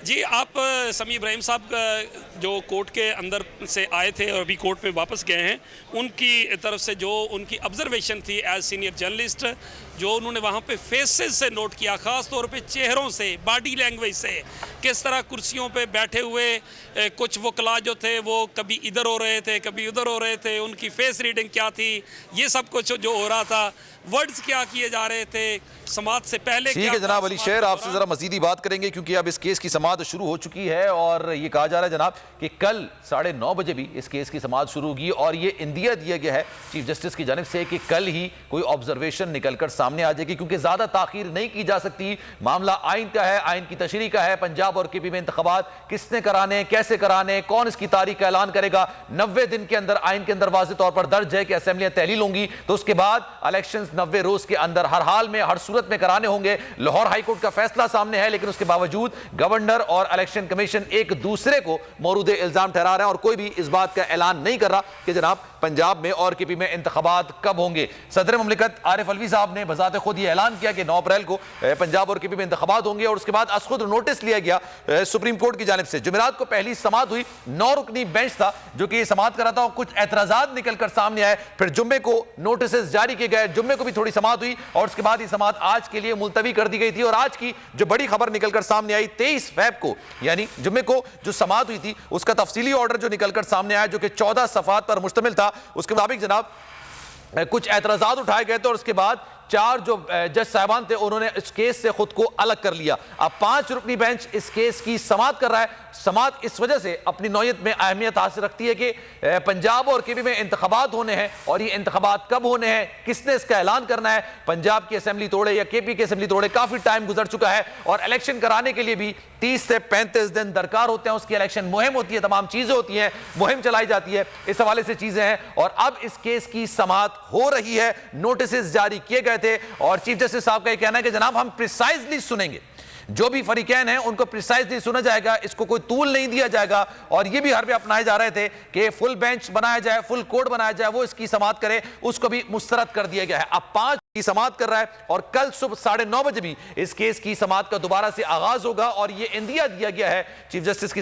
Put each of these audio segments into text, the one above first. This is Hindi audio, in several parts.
जी, आप समी इब्राहिम साहब जो कोर्ट के अंदर से आए थे और अभी कोर्ट में वापस गए हैं, उनकी तरफ से जो उनकी ऑब्जर्वेशन थी एज सीनियर जर्नलिस्ट, जो उन्होंने वहाँ पे फेसेस से नोट किया, ख़ास तौर पे चेहरों से, बॉडी लैंग्वेज से, किस तरह कुर्सियों पे बैठे हुए कुछ वकला जो थे वो कभी इधर हो रहे थे, कभी उधर हो रहे थे, उनकी फेस रीडिंग क्या थी, ये सब कुछ जो हो रहा था, वर्ड्स क्या किए जा रहे थे, समात से पहले ठीक है जनाब अली शेर, आपसे जरा मजीदी बात करेंगे क्योंकि अब इस केस की समात शुरू हो चुकी है और ये कहा जा रहा है जनाब कि कल 9:30 बजे भी इस केस की समात शुरू होगी और ये इंदिया दिया गया है चीफ जस्टिस की जानिब से कि कल ही कोई ऑब्जर्वेशन निकलकर सामने आ जाएगी क्योंकि ज्यादा ताखीर नहीं की जा सकती। मामला आइन का है, आइन की तशरीह का है। पंजाब और केपी में इंतखाबात किसने कराने, कैसे कराने, कौन इसकी तारीख का ऐलान करेगा, 90 दिन के अंदर आइन के अंदर वाज़ेह तौर पर दर्ज है कि असेंबलियां तहलील होंगी, तो उसके बाद इलेक्शन 90 रोज के अंदर हर हाल में हर सूरत में कराने होंगे। लाहौर हाईकोर्ट का फैसला सामने है लेकिन उसके बावजूद गवर्नर और इलेक्शन कमीशन एक दूसरे को मौरूद इल्जाम ठहरा रहे हैं और कोई भी इस बात का ऐलान नहीं कर रहा कि जनाब पंजाब में और केपी में इंतखाबात कब होंगे। सदर मुमलिकत आरिफ अलवी साहब ने बजाते खुद ये ऐलान किया कि 9 अप्रैल को पंजाब और केपी में इंतखाबात होंगे और उसके बाद आज खुद नोटिस लिया गया सुप्रीम कोर्ट की जानिब से। जुमेरात को पहली समात हुई, 9 रुकनी बेंच था जो कि समात कर रहा था और कुछ एतराजात निकलकर सामने आए। फिर जुम्मे को नोटिस जारी किए गए, जुम्मे को भी थोड़ी समात हुई और उसके बाद ये समात आज के लिए मुलतवी कर दी गई थी। और आज की जो बड़ी खबर निकलकर सामने आई 23 फरवरी को यानी जुम्मे को जो समात हुई थी उसका तफसीली ऑर्डर जो निकलकर सामने आया जो कि 14 सफ़ात पर मुश्तमिल था। उसके मुताबिक जनाब कुछ एतराजात उठाए गए थे और उसके बाद 4 जो जज साहबान थे उन्होंने इस केस से खुद को अलग कर लिया। अब 5 रुकनी बेंच इस केस की समात कर रहा है। समात इस वजह से अपनी नौयत में अहमियत हासिल रखती है कि पंजाब और केपी में इंतखाबात होने हैं और ये इंतखाबात कब होने हैं, किसने इसका ऐलान करना है। पंजाब की असेंबली तोड़े या केपी की असेंबली तोड़े काफी टाइम गुजर चुका है और इलेक्शन कराने के लिए भी 30 से 35 दिन दरकार होते हैं। उसकी इलेक्शन मुहिम होती है, तमाम चीजें होती हैं, मुहिम चलाई जाती है, इस हवाले से चीजें हैं। और अब इस केस की समात हो रही है, नोटिस जारी किए गए थे और चीफ जस्टिस साहब का यह कहना है कि जनाब हम प्रिसाइजली सुनेंगे, जो भी फरीकैन हैं उनको प्रिसाइजली सुना जाएगा, इसको कोई तूल नहीं दिया जाएगा। और ये भी हर पे अपनाए जा रहे थे कि फुल बेंच बनाया जाए, फुल कोर्ट बनाया जाए, वो इसकी समात करे, उसको भी मुस्तरद कर दिया गया है। अब 5 की समात कर रहा है और कल सुबह 9:30 बजे भी इस केस की समात का दोबारा से आगाज होगा और ये इंदिया दिया गया है चीफ जस्टिस की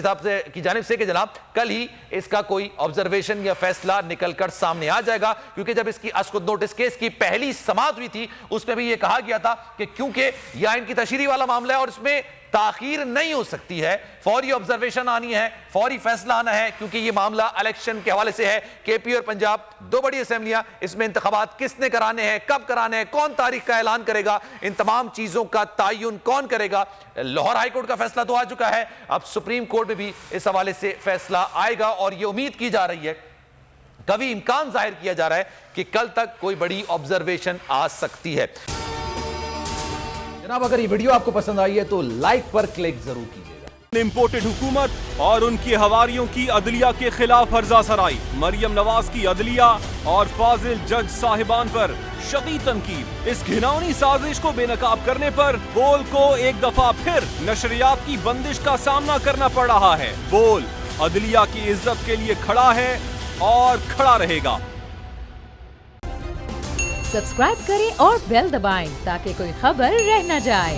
जानिब से कि जनाब कल ही इसका कोई ऑब्जर्वेशन या फैसला निकलकर सामने आ जाएगा। क्योंकि जब इसकी अस्कुद नोटिस केस की पहली समात हुई थी उसमें भी ये कहा गया था कि क्योंकि यह इनकी तशरीह वाला मामला है और इसमें ताखीर नहीं हो सकती है, फौरी ऑब्जर्वेशन आनी है, फौरी फैसला आना है, क्योंकि ये मामला इलेक्शन के हवाले से है। केपी और पंजाब 2 बड़ी असेंबलियां, इसमें इंतखाबात किसने कराने हैं, कब कराने हैं, कौन तारीख का ऐलान करेगा, इन तमाम चीजों का तयन कौन करेगा। लाहौर हाईकोर्ट का फैसला तो आ चुका है, अब सुप्रीम कोर्ट में भी इस हवाले से फैसला आएगा और यह उम्मीद की जा रही है, कभी इम्कान जाहिर किया जा रहा है कि कल तक कोई बड़ी ऑब्जर्वेशन आ सकती है। जनाब अगर ये वीडियो आपको पसंद आई है तो लाइक पर क्लिक जरूर कीजिएगा। इम्पोर्टेड हुकूमत और उनकी हवारियों की अदलिया के खिलाफ हर्जा सराई, मरियम नवाज की अदलिया और फाजिल जज साहिबान पर शदीद तनकीद। इस घिनौनी साजिश को बेनकाब करने पर बोल को एक दफा फिर नशरियात की बंदिश का सामना करना पड़ रहा है। बोल अदलिया की इज्जत के लिए खड़ा है और खड़ा रहेगा। सब्सक्राइब करें और बेल दबाएं ताकि कोई खबर रह न जाए।